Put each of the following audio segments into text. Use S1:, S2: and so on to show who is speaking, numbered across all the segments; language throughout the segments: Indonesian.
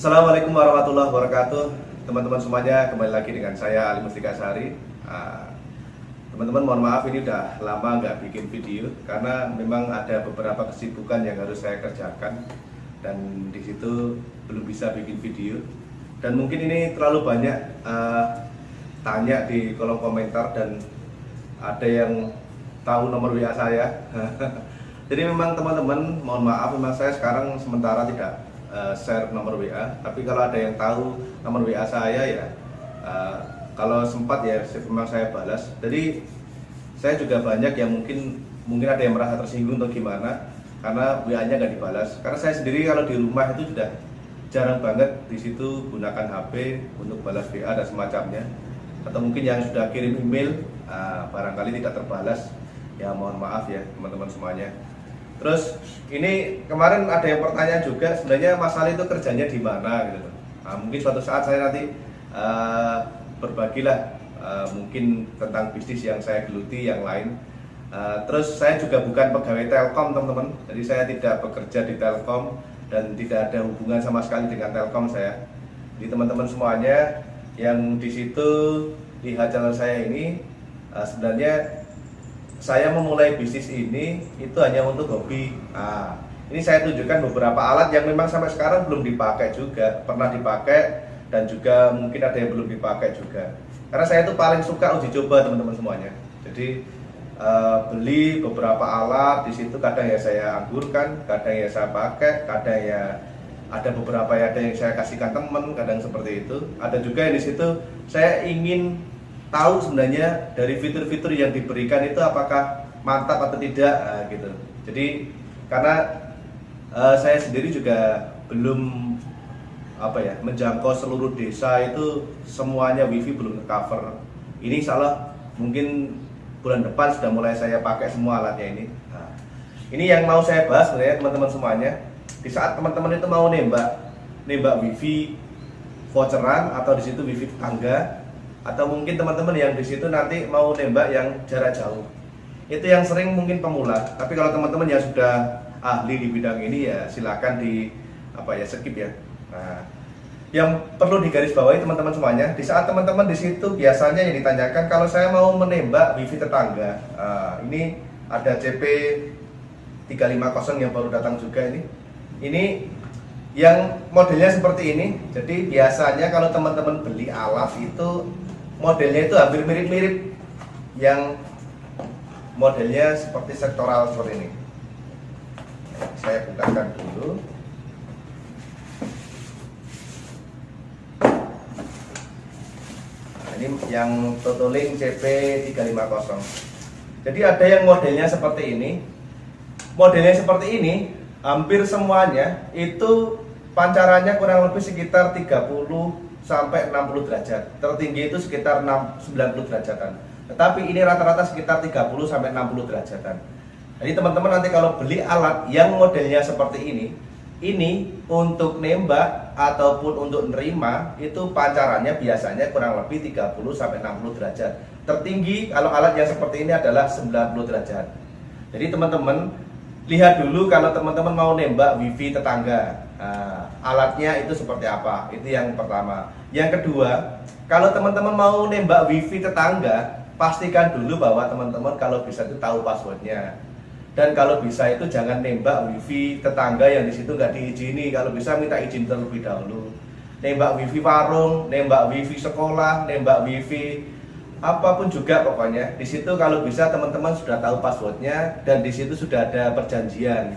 S1: Assalamualaikum warahmatullahi wabarakatuh. Teman-teman semuanya, kembali lagi dengan saya Ali Mustika Sari. Teman-teman mohon maaf, ini udah lama nggak bikin video karena memang ada beberapa kesibukan yang harus saya kerjakan dan di situ belum bisa bikin video. Dan mungkin ini terlalu banyak tanya di kolom komentar dan ada yang tahu nomor WA saya. Jadi memang teman-teman mohon maaf, memang saya sekarang sementara tidak share nomor WA, tapi kalau ada yang tahu nomor WA saya ya kalau sempat ya memang saya balas. Jadi saya juga banyak yang mungkin ada yang merasa tersinggung atau gimana karena WA-nya nggak dibalas. Karena saya sendiri kalau di rumah itu sudah jarang banget di situ gunakan HP untuk balas WA dan semacamnya. Atau mungkin yang sudah kirim email barangkali tidak terbalas. Ya mohon maaf ya teman-teman semuanya. Terus ini kemarin ada yang pertanyaan juga, sebenarnya masalah itu kerjanya di mana gitu. Nah, mungkin suatu saat saya nanti berbagilah mungkin tentang bisnis yang saya geluti yang lain. Terus saya juga bukan pegawai Telkom teman-teman, jadi saya tidak bekerja di Telkom dan tidak ada hubungan sama sekali dengan Telkom saya. Jadi teman-teman semuanya yang di situ lihat channel saya ini sebenarnya saya memulai bisnis ini itu hanya untuk hobi. Ini saya tunjukkan beberapa alat yang memang sampai sekarang belum dipakai juga, pernah dipakai dan juga mungkin ada yang belum dipakai juga. Karena saya itu paling suka uji coba teman-teman semuanya. Jadi beli beberapa alat di situ, kadang ya saya anggurkan, kadang ya saya pakai, kadang ya ada beberapa ya ada yang saya kasihkan teman, kadang seperti itu. Ada juga yang di situ saya ingin tahu sebenarnya dari fitur-fitur yang diberikan itu apakah mantap atau tidak gitu. Jadi karena saya sendiri juga belum menjangkau seluruh desa itu semuanya wifi belum cover. Ini salah mungkin bulan depan sudah mulai saya pakai semua alatnya ini. Ini yang mau saya bahas sebenarnya teman-teman semuanya. Di saat teman-teman itu mau nembak wifi voucheran atau di situ wifi tetangga, atau mungkin teman-teman yang di situ nanti mau nembak yang jarak jauh. Itu yang sering mungkin pemula. Tapi kalau teman-teman yang sudah ahli di bidang ini ya silakan skip ya. Nah, yang perlu digarisbawahi teman-teman semuanya, di saat teman-teman di situ biasanya yang ditanyakan kalau saya mau menembak wifi tetangga. Ini ada CP 350 yang baru datang juga ini. Ini yang modelnya seperti ini. Jadi biasanya kalau teman-teman beli alat itu modelnya itu hampir mirip-mirip yang modelnya seperti sektoral seperti ini. Saya bukakan dulu. Nah, ini yang Totolink CP350. Jadi ada yang modelnya seperti ini. Modelnya seperti ini, hampir semuanya itu pancarannya kurang lebih sekitar 30 sampai 60 derajat. Tertinggi itu sekitar 90 derajatan. Tetapi ini rata-rata sekitar 30 sampai 60 derajatan. Jadi teman-teman nanti kalau beli alat yang modelnya seperti ini untuk nembak ataupun untuk nerima itu pancarannya biasanya kurang lebih 30 sampai 60 derajat. Tertinggi kalau alat yang seperti ini adalah 90 derajat. Jadi teman-teman lihat dulu kalau teman-teman mau nembak wifi tetangga. Alatnya itu seperti apa? Itu yang pertama. Yang kedua, kalau teman-teman mau nembak wifi tetangga, pastikan dulu bahwa teman-teman kalau bisa itu tahu passwordnya. Dan kalau bisa itu jangan nembak wifi tetangga yang di situ nggak diizini. Kalau bisa minta izin terlebih dahulu. Nembak wifi warung, nembak wifi sekolah, nembak wifi apapun juga pokoknya. Di situ kalau bisa teman-teman sudah tahu passwordnya dan di situ sudah ada perjanjian.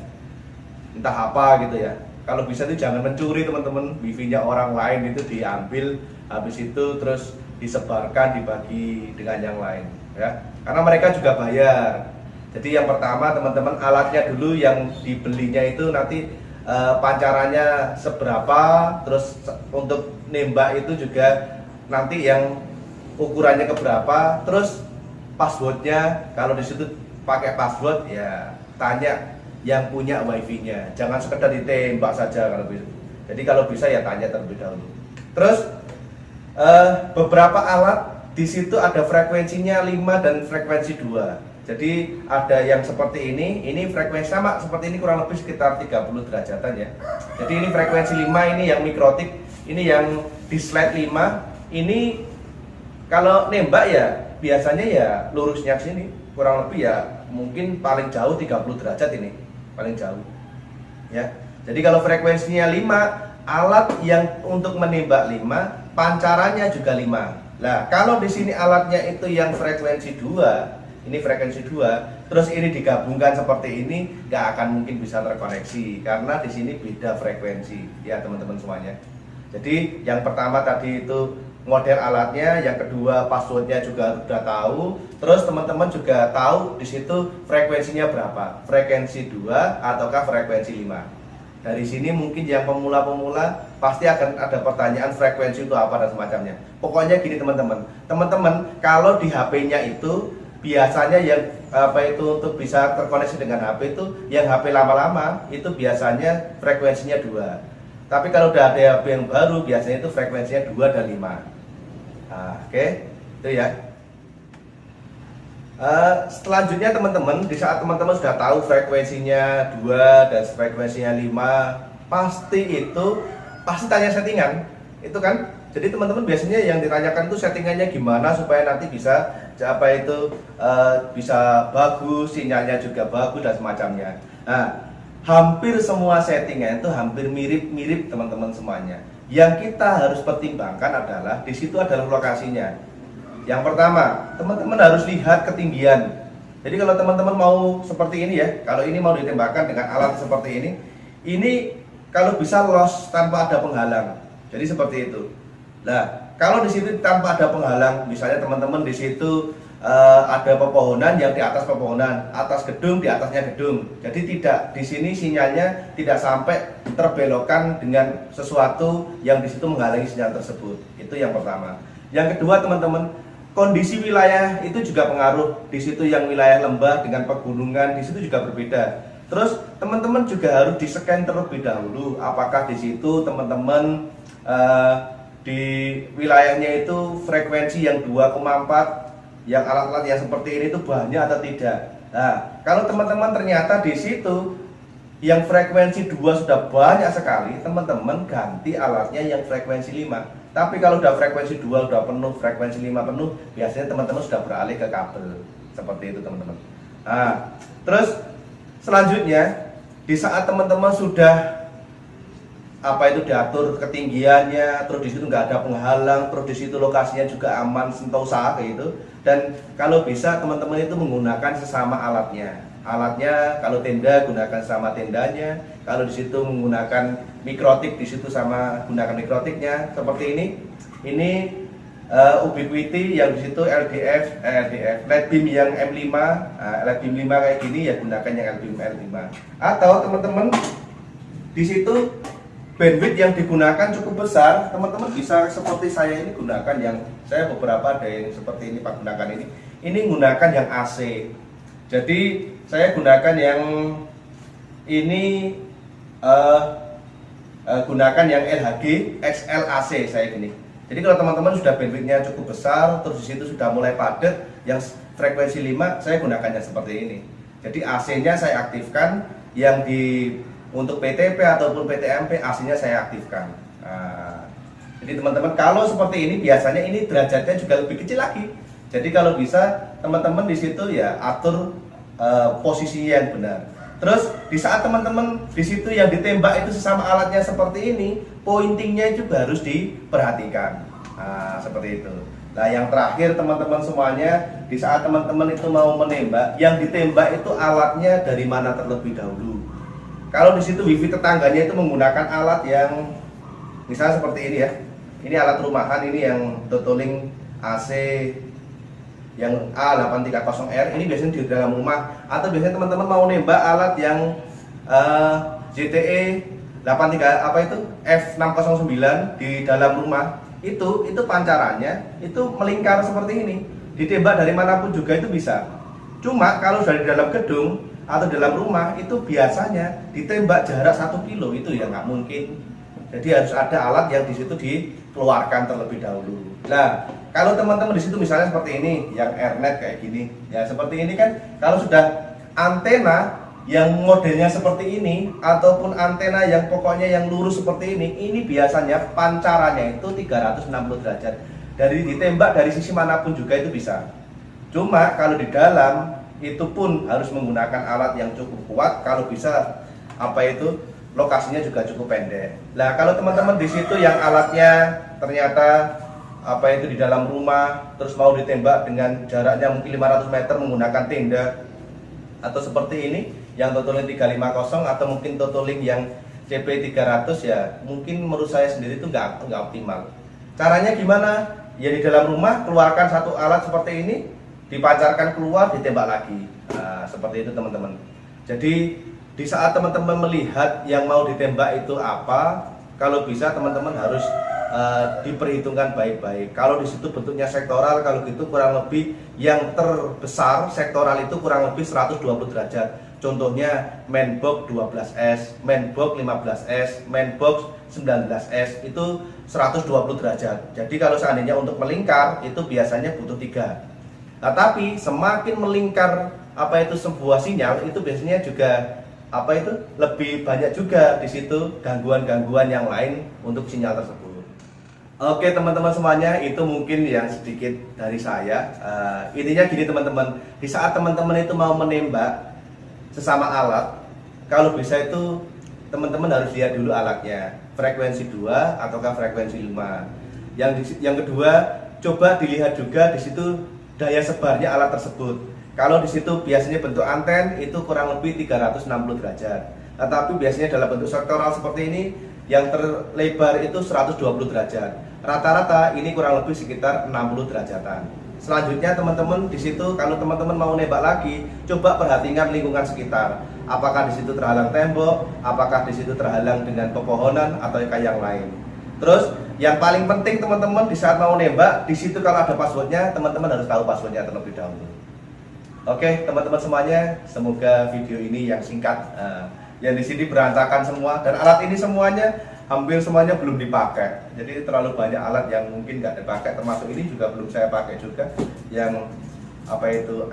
S1: Entah apa gitu ya. Kalau bisa itu jangan mencuri teman-teman, wifi-nya orang lain itu diambil, habis itu terus disebarkan, dibagi dengan yang lain ya. Karena mereka juga bayar. Jadi yang pertama teman-teman alatnya dulu yang dibelinya itu nanti pancarannya seberapa, terus untuk nembak itu juga nanti yang ukurannya keberapa, terus passwordnya kalau di situ pakai password ya tanya yang punya wifi-nya, jangan sekedar ditembak saja kalau bisa. Jadi kalau bisa ya tanya terlebih dahulu. Terus beberapa alat di situ ada frekuensinya 5 dan frekuensi 2. Jadi ada yang seperti ini frekuensi sama seperti ini kurang lebih sekitar 30 derajatan ya. Jadi ini frekuensi 5, ini yang mikrotik, ini yang di slide 5. Ini kalau nembak ya biasanya ya lurusnya ke sini, kurang lebih ya mungkin paling jauh 30 derajat ini, paling jauh. Ya. Jadi kalau frekuensinya 5, alat yang untuk menembak 5, pancarannya juga 5. Nah, kalau di sini alatnya itu yang frekuensi 2, ini frekuensi 2, terus ini digabungkan seperti ini, nggak akan mungkin bisa terkoneksi karena di sini beda frekuensi ya teman-teman semuanya. Jadi yang pertama tadi itu model alatnya, yang kedua passwordnya juga sudah tahu, terus teman-teman juga tahu di situ frekuensinya berapa, frekuensi 2 ataukah frekuensi 5. Dari sini mungkin yang pemula-pemula pasti akan ada pertanyaan frekuensi itu apa dan semacamnya. Pokoknya gini teman-teman, kalau di HP-nya itu biasanya yang untuk bisa terkoneksi dengan HP itu yang HP lama-lama itu biasanya frekuensinya 2. Tapi kalau udah ada HP yang baru biasanya itu frekuensinya 2 dan 5. Nah, oke, itu ya. Selanjutnya teman-teman, di saat teman-teman sudah tahu frekuensinya 2 dan frekuensinya 5, pasti tanya settingan, itu kan. Jadi teman-teman biasanya yang ditanyakan itu settingannya gimana supaya nanti bisa bisa bagus, sinyalnya juga bagus dan semacamnya. Nah, hampir semua settingan itu hampir mirip-mirip teman-teman semuanya. Yang kita harus pertimbangkan adalah di situ adalah lokasinya. Yang pertama, teman-teman harus lihat ketinggian. Jadi kalau teman-teman mau seperti ini ya, kalau ini mau ditembakkan dengan alat seperti ini kalau bisa loss tanpa ada penghalang. Jadi seperti itu. Nah, kalau di situ tanpa ada penghalang, misalnya teman-teman di situ ada pepohonan, yang di atas pepohonan, atas gedung, di atasnya gedung. Jadi tidak di sini sinyalnya tidak sampai terbelokkan dengan sesuatu yang di situ menghalangi sinyal tersebut. Itu yang pertama. Yang kedua teman-teman, kondisi wilayah itu juga pengaruh. Di situ yang wilayah lembah dengan pegunungan, di situ juga berbeda. Terus teman-teman juga harus di-scan terlebih dahulu apakah di situ teman-teman di wilayahnya itu frekuensi yang 2,4, yang alat-alat yang seperti ini itu banyak atau tidak. Nah, kalau teman-teman ternyata di situ yang frekuensi 2 sudah banyak sekali, teman-teman ganti alatnya yang frekuensi 5. Tapi kalau udah frekuensi 2 udah penuh, frekuensi 5 penuh, biasanya teman-teman sudah beralih ke kabel. Seperti itu teman-teman. Nah, terus selanjutnya di saat teman-teman sudah diatur ketinggiannya, terus di situ nggak ada penghalang, terus di situ lokasinya juga aman sentosa kayak gitu. Dan kalau bisa teman-teman itu menggunakan sesama alatnya. Alatnya kalau tenda gunakan sama tendanya, kalau di situ menggunakan mikrotik di situ sama gunakan mikrotiknya seperti ini. Ini Ubiquiti yang di situ LDF LED beam yang M5, LED beam 5 kayak gini ya gunakan yang LED beam L5. Atau teman-teman di situ bandwidth yang digunakan cukup besar, teman-teman bisa seperti saya ini gunakan yang saya beberapa ada yang seperti ini Pak gunakan ini gunakan yang AC. Jadi saya gunakan yang ini gunakan yang LHG XL AC saya gini. Jadi kalau teman-teman sudah bandwidthnya cukup besar, terus di situ sudah mulai padat yang frekuensi 5, saya gunakannya seperti ini. Jadi AC-nya saya aktifkan, yang untuk PTP ataupun PTMP AC-nya saya aktifkan. Nah, jadi teman-teman kalau seperti ini biasanya ini derajatnya juga lebih kecil lagi. Jadi kalau bisa teman-teman di situ ya atur posisinya yang benar. Terus di saat teman-teman di situ yang ditembak itu sesama alatnya seperti ini, pointingnya juga harus diperhatikan. Nah, seperti itu. Nah, yang terakhir teman-teman semuanya, di saat teman-teman itu mau menembak, yang ditembak itu alatnya dari mana terlebih dahulu. Kalau di situ wifi tetangganya itu menggunakan alat yang misalnya seperti ini ya. Ini alat rumahan, ini yang Totoling AC yang A830R, ini biasanya di dalam rumah. Atau biasanya teman-teman mau nembak alat yang ZTE F609 di dalam rumah, itu pancarannya itu melingkar seperti ini. Ditembak dari manapun juga itu bisa. Cuma kalau dari dalam gedung atau dalam rumah itu biasanya ditembak jarak 1 kilo itu ya nggak mungkin. Jadi harus ada alat yang di situ keluarkan terlebih dahulu. Nah, kalau teman-teman di situ misalnya seperti ini, yang Airnet kayak gini, ya seperti ini kan, kalau sudah antena yang modelnya seperti ini ataupun antena yang pokoknya yang lurus seperti ini biasanya pancarannya itu 360 derajat. Dari ditembak dari sisi manapun juga itu bisa. Cuma kalau di dalam itu pun harus menggunakan alat yang cukup kuat, kalau bisa lokasinya juga cukup pendek. Nah, kalau teman-teman di situ yang alatnya ternyata di dalam rumah, terus mau ditembak dengan jaraknya mungkin 500 meter menggunakan tenda atau seperti ini yang Totolink 350 atau mungkin Totolink yang CP300, ya mungkin menurut saya sendiri itu nggak optimal. Caranya gimana? Ya di dalam rumah keluarkan satu alat seperti ini, dipancarkan keluar, ditembak lagi. Nah, seperti itu teman-teman. Jadi di saat teman-teman melihat yang mau ditembak itu apa, kalau bisa teman-teman harus diperhitungkan baik-baik. Kalau di situ bentuknya sektoral, kalau gitu kurang lebih yang terbesar sektoral itu kurang lebih 120 derajat. Contohnya mainbox 12S, mainbox 15S, mainbox 19S itu 120 derajat. Jadi kalau seandainya untuk melingkar itu biasanya butuh 3. Nah, tapi semakin melingkar sebuah sinyal itu biasanya juga lebih banyak juga di situ gangguan-gangguan yang lain untuk sinyal tersebut. Oke teman-teman semuanya, itu mungkin yang sedikit dari saya. Intinya gini teman-teman, di saat teman-teman itu mau menembak sesama alat, kalau bisa itu teman-teman harus lihat dulu alatnya, frekuensi 2 ataukah frekuensi 5. Yang kedua, coba dilihat juga di situ daya sebarnya alat tersebut. Kalau di situ biasanya bentuk anten itu kurang lebih 360 derajat. Tetapi biasanya dalam bentuk sektoral seperti ini yang terlebar itu 120 derajat. Rata-rata ini kurang lebih sekitar 60 derajatan. Selanjutnya teman-teman di situ kalau teman-teman mau nembak lagi, coba perhatikan lingkungan sekitar. Apakah di situ terhalang tembok, apakah di situ terhalang dengan pepohonan atau yang lain. Terus yang paling penting teman-teman di saat mau nembak, di situ kalau ada passwordnya, teman-teman harus tahu passwordnya terlebih dahulu. Oke teman-teman semuanya, semoga video ini yang singkat, yang di sini berantakan semua dan alat ini semuanya hampir semuanya belum dipakai. Jadi terlalu banyak alat yang mungkin nggak dipakai, termasuk ini juga belum saya pakai juga. Yang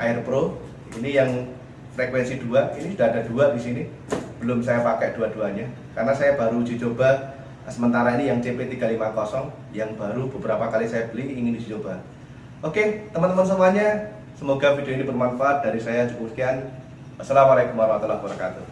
S1: Air Pro, ini yang frekuensi 2, ini sudah ada 2 di sini, belum saya pakai dua-duanya karena saya baru uji coba. Sementara ini yang CP350 yang baru beberapa kali saya beli, ingin diuji coba. Oke teman-teman semuanya, semoga video ini bermanfaat. Dari saya cukup sekian. Wassalamualaikum warahmatullahi wabarakatuh.